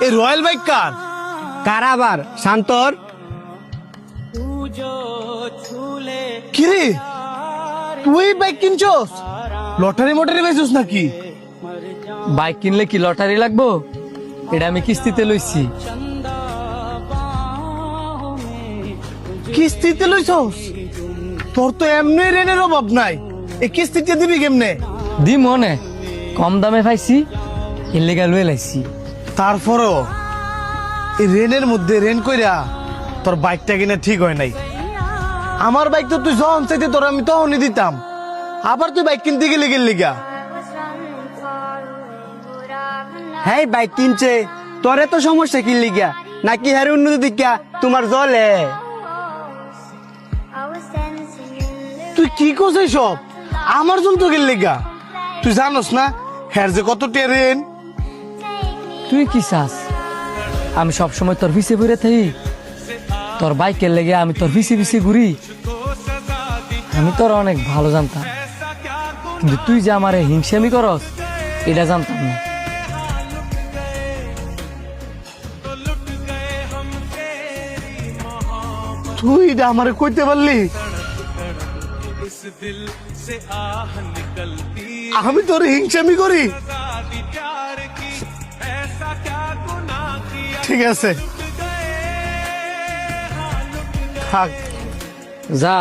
এই royal bike কার? কার আবার? শান্তর। কিরে তুই বাইক কিনছস? লটারি মটারি বেচছস নাকি? বাইক কিনলে কি লটারি লাগবো? এটা আমি কিস্তিতে লইছি। কিস্তিতে লইছস? তোর তো এমনি রেনের অভাব নাই, এই কিস্তিতে দিবি কেমনে? দি মনে কম দামে পাইছি, এর লেগা লয়ে লাইছি। তারপরও এই রেনের মধ্যে রেন কইরা তোর বাইকটা কিনা ঠিক হয় নাই। আমার বাইক তো তুই যখন চাইতে তোর আমি তখনই দিতাম, আবার তুই বাইক কিনতে গেলে গা। হ্যাঁ বাইক কিনছে, তোরে তো সমস্যা কি লিগা? নাকি হ্যার উন্নতি দিকা তোমার জলে? তুই কি করছিস সব? আমার জন্য তো গেলে গা। তুই জানোস না হ্যার যে কত টেরেন? তুই কি চাস আমি সবসময় তোর পিছে ঘুরে থাকি? তোর বাইকের লেগে আমি তোর পিছে পিছে ঘুরি? আমি তোর অনেক ভালো জানতাম, কিন্তু তুই যে আমারে হিংসামি করস এটা জানতাম না। তুই এটা আমারে কইতে পারলি? আমি তোর হিংসামি করি? ঠিক আছে থাক। যা।